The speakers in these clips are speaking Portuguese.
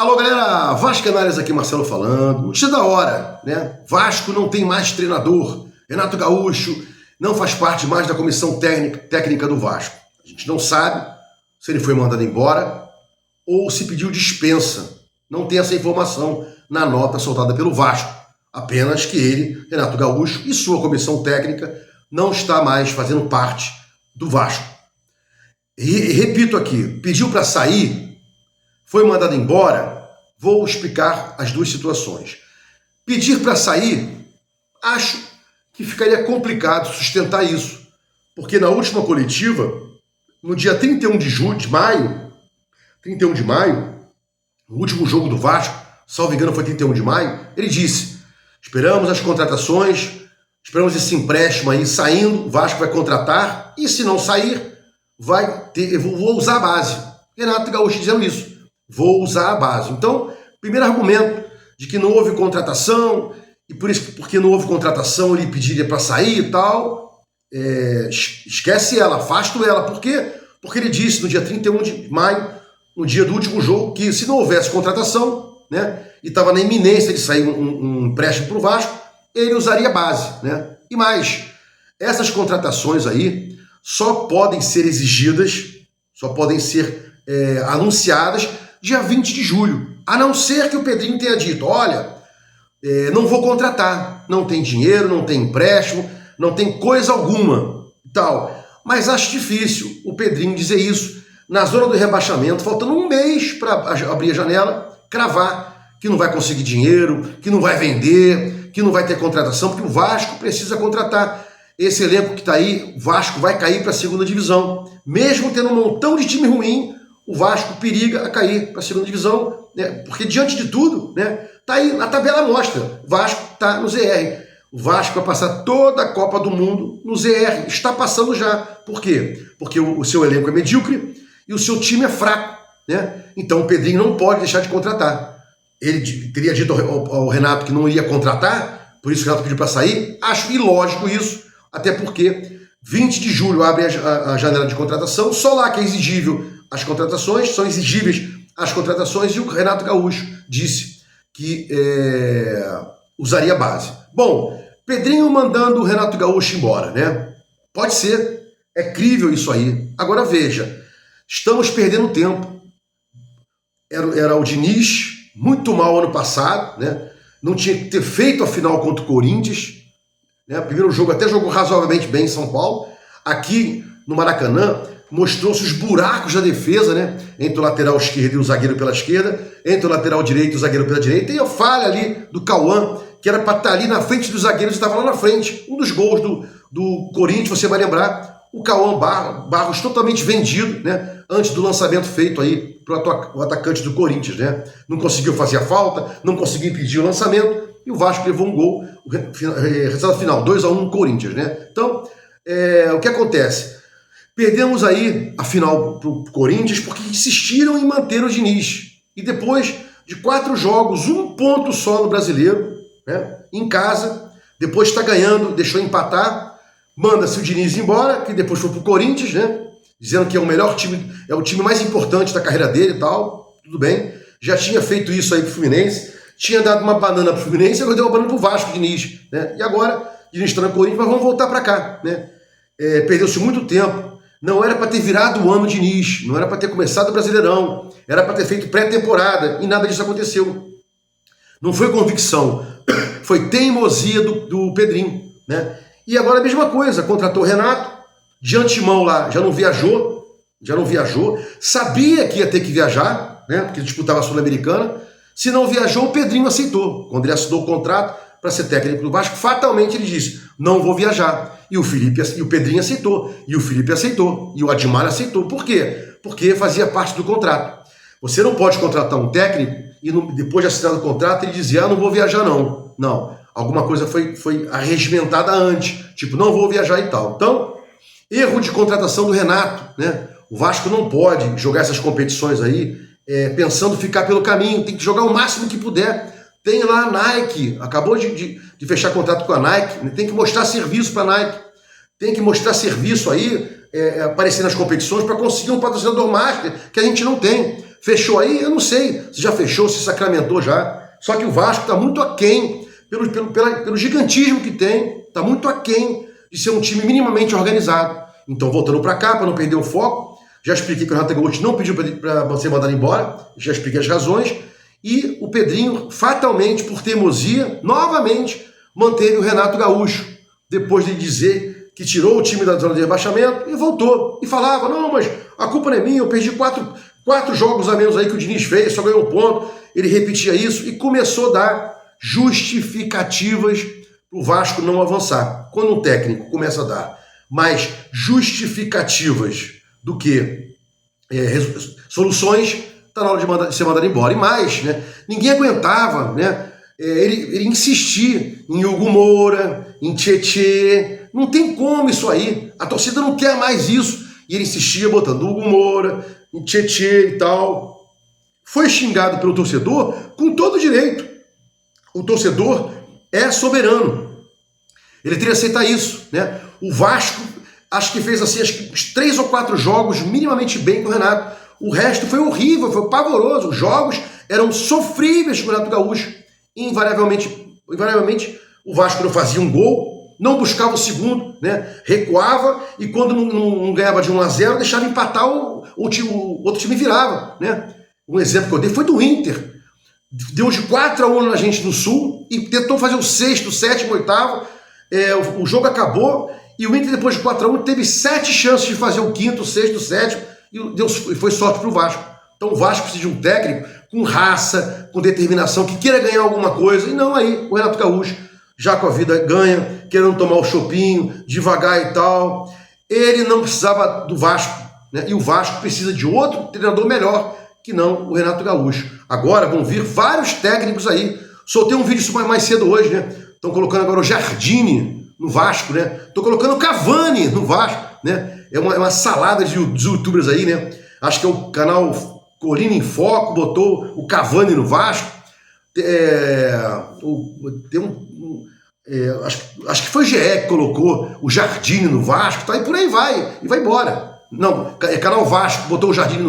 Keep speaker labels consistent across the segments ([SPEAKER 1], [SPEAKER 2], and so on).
[SPEAKER 1] Alô galera, Vascanários aqui, Marcelo falando. Notícia da hora, né? Vasco não tem mais treinador. Renato Gaúcho não faz parte mais da comissão técnica do Vasco. A gente não sabe se ele foi mandado embora ou se pediu dispensa. Não tem essa informação na nota soltada pelo Vasco. Apenas que ele, Renato Gaúcho e sua comissão técnica não está mais fazendo parte do Vasco. E repito aqui, pediu para sair, foi mandado embora. Vou explicar as duas situações. Pedir para sair, acho que ficaria complicado sustentar isso, porque na última coletiva, no dia 31 de maio, no último jogo do Vasco, salvo engano foi 31 de maio, ele disse: esperamos as contratações, esperamos esse empréstimo aí saindo, o Vasco vai contratar, e se não sair, eu vou usar a base. Renato Gaúcho dizendo isso, vou usar a base. Então, primeiro argumento de que não houve contratação, e por isso, porque não houve contratação, ele pediria para sair e tal, esquece ela, afasto ela. Por quê? Porque ele disse no dia 31 de maio, no dia do último jogo, que se não houvesse contratação, né, e estava na iminência de sair um empréstimo para o Vasco, ele usaria a base, né? E mais, essas contratações aí só podem ser exigidas, só podem ser anunciadas dia 20 de julho, a não ser que o Pedrinho tenha dito: olha, não vou contratar, não tem dinheiro, não tem empréstimo, não tem coisa alguma e tal. Mas acho difícil o Pedrinho dizer isso na zona do rebaixamento, faltando um mês para abrir a janela, cravar que não vai conseguir dinheiro, que não vai vender, que não vai ter contratação, porque o Vasco precisa contratar. Esse elenco que está aí, o Vasco vai cair para a segunda divisão. Mesmo tendo um montão de time ruim, o Vasco periga a cair para a segunda divisão, né? Porque diante de tudo, né, tá aí, a tabela mostra, o Vasco está no ZR. O Vasco vai passar toda a Copa do Mundo no ZR, está passando já. Por quê? Porque o seu elenco é medíocre e o seu time é fraco, né? Então o Pedrinho não pode deixar de contratar. Ele teria dito ao Renato que não iria contratar, por isso que o Renato pediu para sair. Acho ilógico isso, até porque 20 de julho abre a janela de contratação, só lá que é exigível as contratações, são exigíveis as contratações, e o Renato Gaúcho disse que usaria a base. Bom, Pedrinho mandando o Renato Gaúcho embora, né? Pode ser, é crível isso aí. Agora veja, estamos perdendo tempo. Era o Diniz, muito mal ano passado, né? Não tinha que ter feito a final contra o Corinthians, né? Primeiro jogo até jogou razoavelmente bem em São Paulo. Aqui no Maracanã mostrou-se os buracos da defesa, né? Entre o lateral esquerdo e o zagueiro pela esquerda, entre o lateral direito e o zagueiro pela direita, e a falha ali do Cauã, que era para estar ali na frente dos zagueiros, estava lá na frente. Um dos gols do Corinthians, você vai lembrar, o Cauã Barros totalmente vendido, né? Antes do lançamento feito aí para o atacante do Corinthians, né? Não conseguiu fazer a falta, não conseguiu impedir o lançamento, e o Vasco levou um gol, resultado final, 2-1 Corinthians, né? Então, o que acontece? Perdemos aí a final para o Corinthians porque insistiram em manter o Diniz. E depois de 4 jogos, 1 ponto só no Brasileiro, né, em casa, depois está ganhando, deixou empatar, manda-se o Diniz embora, que depois foi para o Corinthians, né, dizendo que é o melhor time, é o time mais importante da carreira dele e tal, tudo bem. Já tinha feito isso aí para o Fluminense, tinha dado uma banana para o Fluminense, agora deu uma banana para o Vasco, Diniz, né, e agora Diniz está no Corinthians, mas vamos voltar para cá, né. Perdeu-se muito tempo. Não era para ter virado o ano Diniz, não era para ter começado o Brasileirão, era para ter feito pré-temporada, e nada disso aconteceu. Não foi convicção, foi teimosia do Pedrinho, né? E agora a mesma coisa, contratou o Renato, de antemão lá, já não viajou, sabia que ia ter que viajar, né? Porque disputava a Sul-Americana. Se não viajou, o Pedrinho aceitou. Quando ele assinou o contrato para ser técnico do Vasco, fatalmente ele disse: não vou viajar. E o Pedrinho aceitou, e o Felipe aceitou, e o Admar aceitou. Por quê? Porque fazia parte do contrato. Você não pode contratar um técnico e depois de assinar o contrato ele dizia: não vou viajar não. Não, alguma coisa foi arregimentada antes, tipo, não vou viajar e tal. Então, erro de contratação do Renato, né? O Vasco não pode jogar essas competições aí pensando ficar pelo caminho, tem que jogar o máximo que puder. Tem lá a Nike, acabou de fechar contrato com a Nike, tem que mostrar serviço para a Nike, tem que mostrar serviço aí, aparecer nas competições para conseguir um patrocinador master, que a gente não tem. Fechou aí? Eu não sei se já fechou, se sacramentou já. Só que o Vasco está muito aquém, pelo gigantismo que tem, está muito aquém de ser um time minimamente organizado. Então, voltando para cá, para não perder o foco, já expliquei que o Renato Gaúcho não pediu para ser mandado embora, já expliquei as razões, e o Pedrinho, fatalmente, por teimosia, novamente manteve o Renato Gaúcho, depois de dizer que tirou o time da zona de rebaixamento e voltou. E falava, não, mas a culpa não é minha, eu perdi quatro jogos a menos aí que o Diniz fez, só ganhou um ponto. Ele repetia isso e começou a dar justificativas para o Vasco não avançar. Quando um técnico começa a dar mais justificativas do que soluções, está na hora de ser mandado embora. E mais, né? Ninguém aguentava, né? Ele insistir em Hugo Moura, em Tietê. Não tem como isso aí. A torcida não quer mais isso. E ele insistia botando Hugo Moura, em Tietê e tal. Foi xingado pelo torcedor com todo direito. O torcedor é soberano. Ele teria que aceitar isso, né? O Vasco, acho que fez assim, acho que uns 3 ou 4 jogos minimamente bem com o Renato. O resto foi horrível, foi pavoroso. Os jogos eram sofríveis com o Renato Gaúcho. Invariavelmente, o Vasco não fazia um gol, não buscava o segundo, né? Recuava e quando não ganhava de 1-0, deixava empatar, o outro time virava, né? Um exemplo que eu dei foi do Inter. Deu de 4-1 na gente no Sul e tentou fazer o 6º, 7º, 8º. O jogo acabou e o Inter, depois de 4-1, teve 7 chances de fazer o 5º, 6º, 7º e foi sorte para o Vasco. Então o Vasco precisa de um técnico com raça, com determinação, que queira ganhar alguma coisa. E não aí, o Renato Gaúcho, já com a vida ganha, querendo tomar o chopinho, devagar e tal. Ele não precisava do Vasco, né? E o Vasco precisa de outro treinador melhor que não o Renato Gaúcho. Agora vão vir vários técnicos aí. Soltei um vídeo isso mais cedo hoje, né? Estão colocando agora o Jardine no Vasco, né? Estão colocando o Cavani no Vasco, né? É uma salada de youtubers aí, né? Acho que é o canal Colina em Foco, botou o Cavani no Vasco. Acho que foi o GE que colocou o Jardine no Vasco, tá? E por aí vai, e vai embora. Não, é canal Vasco, botou o Jardine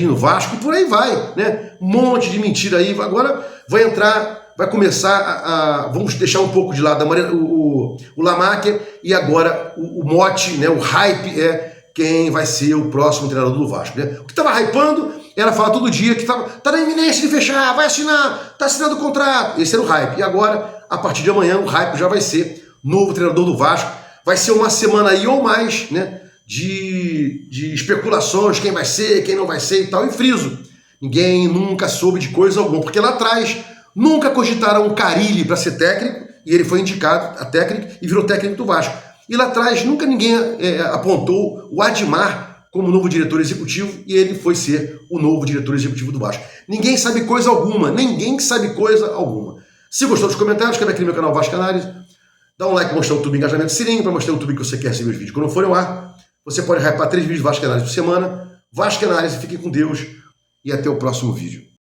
[SPEAKER 1] no Vasco, e por aí vai, né? Um monte de mentira aí. Agora vai começar vamos deixar um pouco de lado o Lamacker, e agora o mote, né? O hype é quem vai ser o próximo treinador do Vasco, né? O que estava hypando era falar todo dia que tá na iminência de fechar, vai assinar, tá assinando o contrato. Esse era o hype. E agora, a partir de amanhã, o hype já vai ser novo treinador do Vasco. Vai ser uma semana aí ou mais, né? De especulações, quem vai ser, quem não vai ser e tal. E friso, ninguém nunca soube de coisa alguma, porque lá atrás nunca cogitaram o Carille para ser técnico, e ele foi indicado a técnico e virou técnico do Vasco. E lá atrás nunca ninguém apontou o Admar como novo diretor executivo, e ele foi ser o novo diretor executivo do Vasco. Ninguém sabe coisa alguma, ninguém sabe coisa alguma. Se gostou dos comentários, quer ver aqui no meu canal Vasco Análise, dá um like para mostrar o YouTube Engajamento, sininho para mostrar o YouTube que você quer receber os vídeos quando forem ao ar. Você pode hypar 3 vídeos de Vasco Análise por semana. Vasco Análise, fiquem com Deus e até o próximo vídeo.